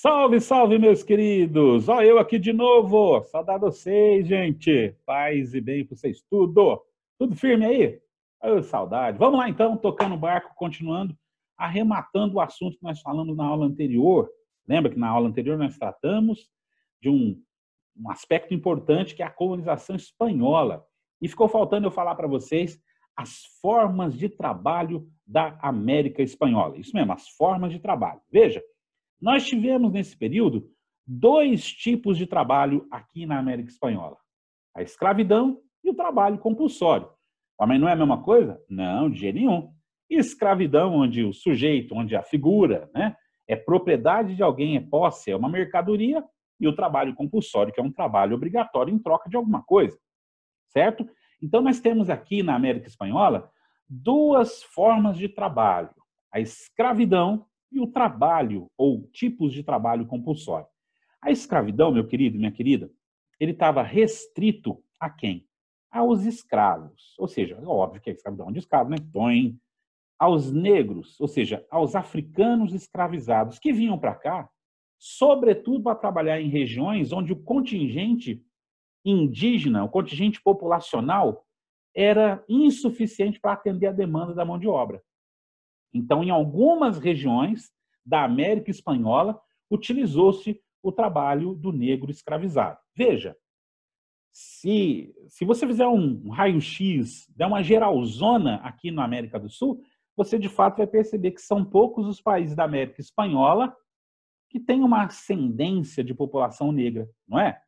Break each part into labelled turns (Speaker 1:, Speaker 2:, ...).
Speaker 1: Salve, salve, meus queridos! Ó, eu aqui de novo. Saudade de vocês, gente. Paz e bem para vocês, tudo. Tudo firme aí? Ô, saudade. Vamos lá, então, tocando o barco, continuando, arrematando o assunto que nós falamos na aula anterior. Lembra que na aula anterior nós tratamos de um aspecto importante que é a colonização espanhola. E ficou faltando eu falar para vocês as formas de trabalho da América Espanhola. Isso mesmo, as formas de trabalho. Veja, nós tivemos nesse período dois tipos de trabalho aqui na América Espanhola: a escravidão e o trabalho compulsório. Mas não é a mesma coisa? Não, de jeito nenhum. Escravidão, onde o sujeito, onde a figura, né, é propriedade de alguém, é posse, é uma mercadoria, e o trabalho compulsório, que é um trabalho obrigatório em troca de alguma coisa, certo? Então, nós temos aqui na América Espanhola duas formas de trabalho: a escravidão e o trabalho, ou tipos de trabalho compulsório. A escravidão, meu querido, minha querida, ele estava restrito a quem? Aos escravos. Ou seja, é óbvio que a escravidão é de escravo, né? Põe aos negros, ou seja, aos africanos escravizados que vinham para cá, sobretudo para trabalhar em regiões onde o contingente indígena, o contingente populacional, era insuficiente para atender a demanda da mão de obra. Então, em algumas regiões da América Espanhola, utilizou-se o trabalho do negro escravizado. Veja, se você fizer um raio-x, der uma geralzona aqui na América do Sul, você de fato vai perceber que são poucos os países da América Espanhola que têm uma ascendência de população negra, não é?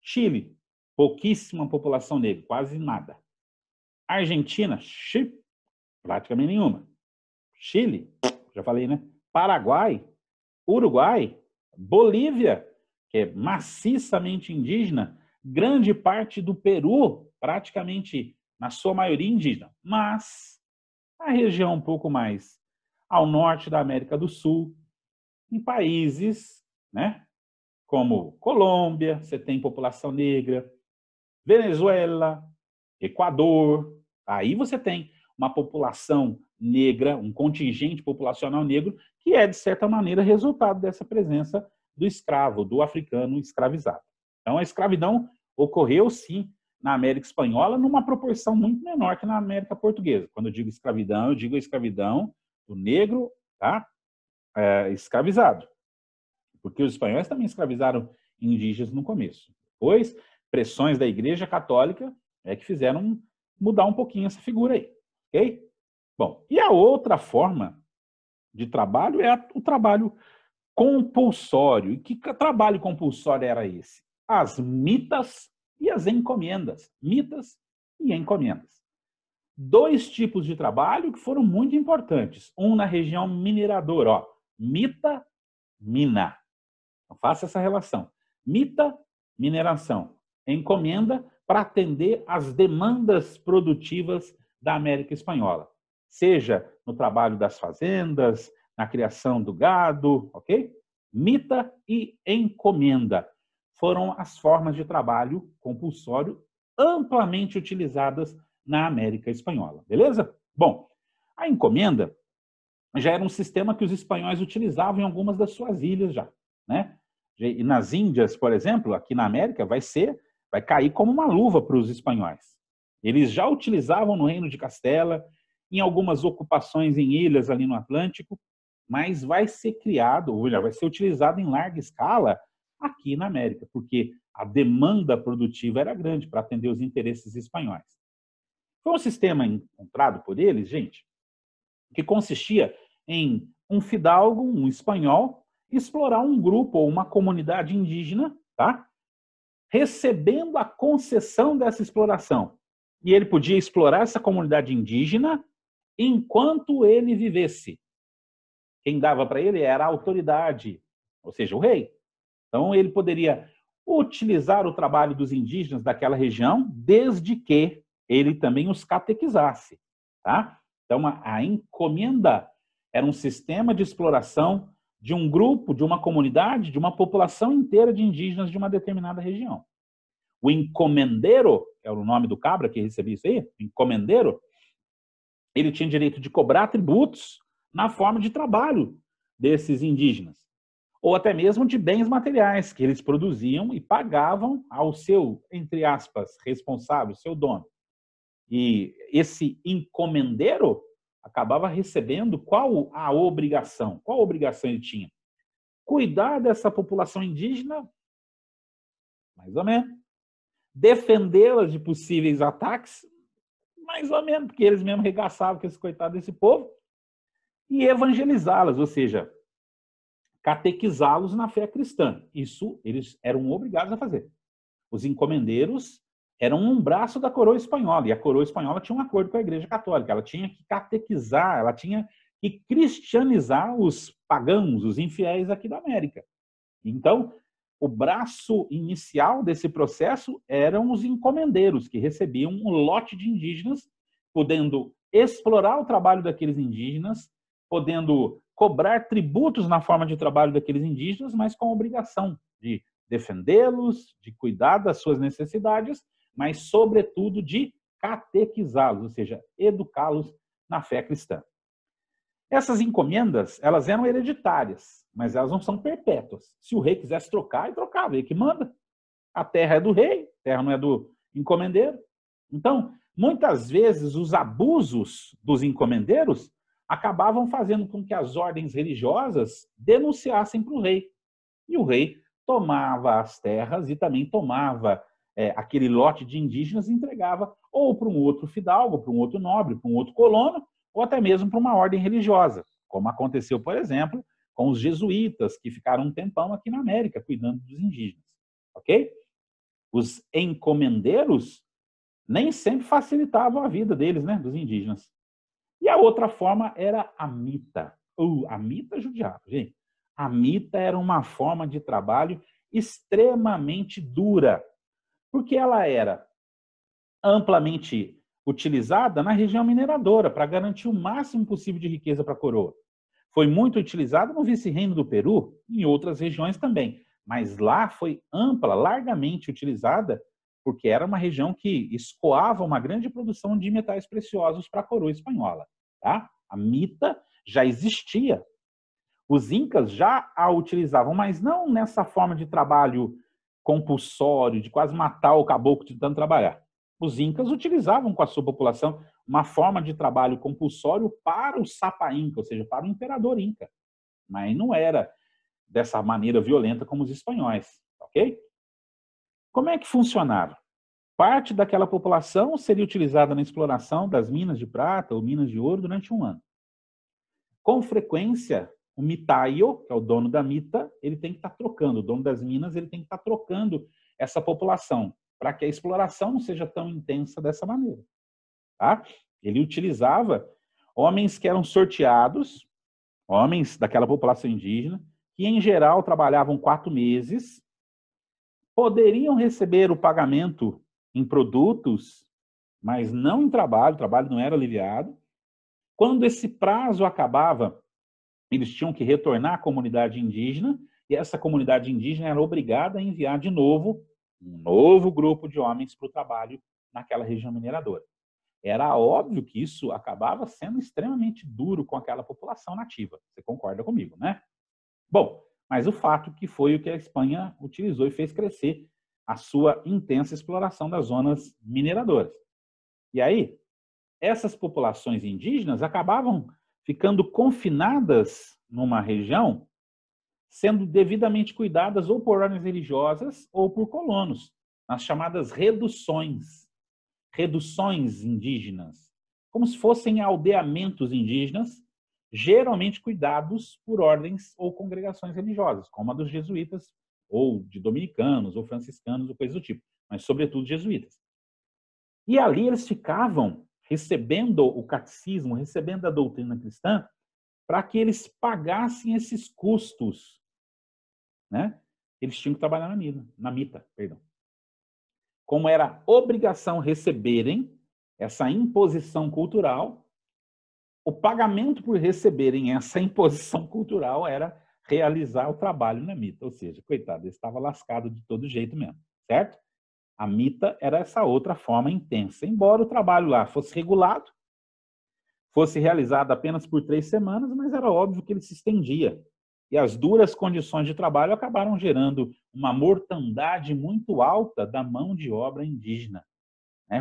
Speaker 1: Chile, pouquíssima população negra, quase nada. Argentina, praticamente nenhuma. Chile, já falei, né? Paraguai, Uruguai, Bolívia, que é maciçamente indígena, grande parte do Peru, praticamente, na sua maioria, indígena. Mas a região um pouco mais ao norte da América do Sul, em países, né, como Colômbia, você tem população negra, Venezuela, Equador, aí você tem uma população negra, um contingente populacional negro, que é, de certa maneira, resultado dessa presença do escravo, do africano escravizado. Então, a escravidão ocorreu, sim, na América Espanhola, numa proporção muito menor que na América Portuguesa. Quando eu digo a escravidão do negro, tá? Escravizado. Porque os espanhóis também escravizaram indígenas no começo. Depois, pressões da Igreja Católica é que fizeram mudar um pouquinho essa figura aí, ok? Bom, e a outra forma de trabalho é o trabalho compulsório. E que trabalho compulsório era esse? As mitas e as encomendas. Mitas e encomendas. Dois tipos de trabalho que foram muito importantes. Um na região mineradora, ó, mita, mina. Então, faça essa relação. Mita, mineração. Encomenda para atender às demandas produtivas da América Espanhola. Seja no trabalho das fazendas, na criação do gado, ok? Mita e encomenda foram as formas de trabalho compulsório amplamente utilizadas na América Espanhola. Beleza? Bom, a encomenda já era um sistema que os espanhóis utilizavam em algumas das suas ilhas já, né? E nas Índias, por exemplo, aqui na América, vai cair como uma luva para os espanhóis. Eles já utilizavam no Reino de Castela, em algumas ocupações em ilhas ali no Atlântico, mas vai ser criado, ou vai ser utilizado em larga escala aqui na América, porque a demanda produtiva era grande para atender os interesses espanhóis. Foi um sistema encontrado por eles, gente, que consistia em um fidalgo, um espanhol, explorar um grupo ou uma comunidade indígena, tá? Recebendo a concessão dessa exploração. E ele podia explorar essa comunidade indígena enquanto ele vivesse. Quem dava para ele era a autoridade, ou seja, o rei. Então, ele poderia utilizar o trabalho dos indígenas daquela região, desde que ele também os catequizasse, tá? Então, a encomenda era um sistema de exploração de um grupo, de uma comunidade, de uma população inteira de indígenas de uma determinada região. O encomendeiro, que é o nome do cabra que recebia isso aí, o encomendeiro, ele tinha direito de cobrar tributos na forma de trabalho desses indígenas. ou até mesmo de bens materiais que eles produziam e pagavam ao seu, entre aspas, responsável, seu dono. E esse encomendeiro acabava recebendo qual a obrigação? Qual obrigação ele tinha? Cuidar dessa população indígena, mais ou menos. Defendê-las de possíveis ataques, mais ou menos, porque eles mesmos regaçavam com esse coitado desse povo. E evangelizá-las, ou seja, catequizá-los na fé cristã. Isso eles eram obrigados a fazer. Os encomendeiros eram um braço da coroa espanhola, e a coroa espanhola tinha um acordo com a Igreja Católica. Ela tinha que catequizar, ela tinha que cristianizar os pagãos, os infiéis aqui da América. Então, o braço inicial desse processo eram os encomendeiros, que recebiam um lote de indígenas, podendo explorar o trabalho daqueles indígenas, podendo cobrar tributos na forma de trabalho daqueles indígenas, mas com a obrigação de defendê-los, de cuidar das suas necessidades, mas, sobretudo, de catequizá-los, ou seja, educá-los na fé cristã. Essas encomendas, elas eram hereditárias, mas elas não são perpétuas. Se o rei quisesse trocar, ele trocava, ele que manda. A terra é do rei, a terra não é do encomendeiro. Então, muitas vezes, os abusos dos encomendeiros acabavam fazendo com que as ordens religiosas denunciassem para o rei. E o rei tomava as terras e também tomava aquele lote de indígenas e entregava ou para um outro fidalgo, para um outro nobre, para um outro colono, ou até mesmo para uma ordem religiosa, como aconteceu, por exemplo, com os jesuítas, que ficaram um tempão aqui na América, cuidando dos indígenas. Ok? Os encomendeiros nem sempre facilitavam a vida deles, né, dos indígenas. E a outra forma era a mita. A mita judiava, gente. A mita era uma forma de trabalho extremamente dura, porque ela era amplamente utilizada na região mineradora para garantir o máximo possível de riqueza para a coroa. Foi muito utilizada no vice-reino do Peru e em outras regiões também, mas lá foi ampla, largamente utilizada, porque era uma região que escoava uma grande produção de metais preciosos para a coroa espanhola. Tá? A mita já existia. Os incas já a utilizavam, mas não nessa forma de trabalho compulsório, de quase matar o caboclo de tanto trabalhar. Os incas utilizavam com a sua população uma forma de trabalho compulsório para o Sapa Inca, ou seja, para o imperador inca. Mas não era dessa maneira violenta como os espanhóis, ok? Como é que funcionava? Parte daquela população seria utilizada na exploração das minas de prata ou minas de ouro durante um ano. Com frequência, o mitaio, que é o dono da mita, ele tem que estar trocando, o dono das minas, ele tem que estar trocando essa população, para que a exploração não seja tão intensa dessa maneira. Tá? Ele utilizava homens que eram sorteados, homens daquela população indígena, que em geral trabalhavam 4 meses, poderiam receber o pagamento em produtos, mas não em trabalho, o trabalho não era aliviado. Quando esse prazo acabava, eles tinham que retornar à comunidade indígena, e essa comunidade indígena era obrigada a enviar de novo um novo grupo de homens para o trabalho naquela região mineradora. Era óbvio que isso acabava sendo extremamente duro com aquela população nativa. Você concorda comigo, né? Bom, mas o fato que foi o que a Espanha utilizou e fez crescer a sua intensa exploração das zonas mineradoras. E aí, essas populações indígenas acabavam ficando confinadas numa região, sendo devidamente cuidadas ou por ordens religiosas ou por colonos, nas chamadas reduções indígenas, como se fossem aldeamentos indígenas, geralmente cuidados por ordens ou congregações religiosas, como a dos jesuítas, ou de dominicanos, ou franciscanos, ou coisa do tipo, mas sobretudo jesuítas. E ali eles ficavam recebendo o catecismo, recebendo a doutrina cristã, para que eles pagassem esses custos, né? Eles tinham que trabalhar na mita. Como era obrigação receberem essa imposição cultural, o pagamento por receberem essa imposição cultural era realizar o trabalho na mita. Ou seja, coitado, ele estava lascado de todo jeito mesmo, certo? A mita era essa outra forma intensa. Embora o trabalho lá fosse regulado, fosse realizado apenas por 3 semanas, mas era óbvio que ele se estendia. E as duras condições de trabalho acabaram gerando uma mortandade muito alta da mão de obra indígena.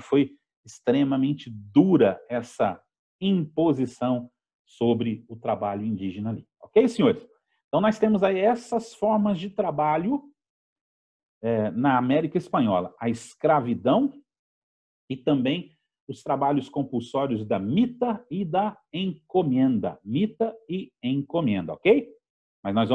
Speaker 1: Foi extremamente dura essa imposição sobre o trabalho indígena ali. Ok, senhores? Então, nós temos aí essas formas de trabalho na América Espanhola. A escravidão e também os trabalhos compulsórios da mita e da encomenda. Mita e encomenda, ok? Mas nós vamos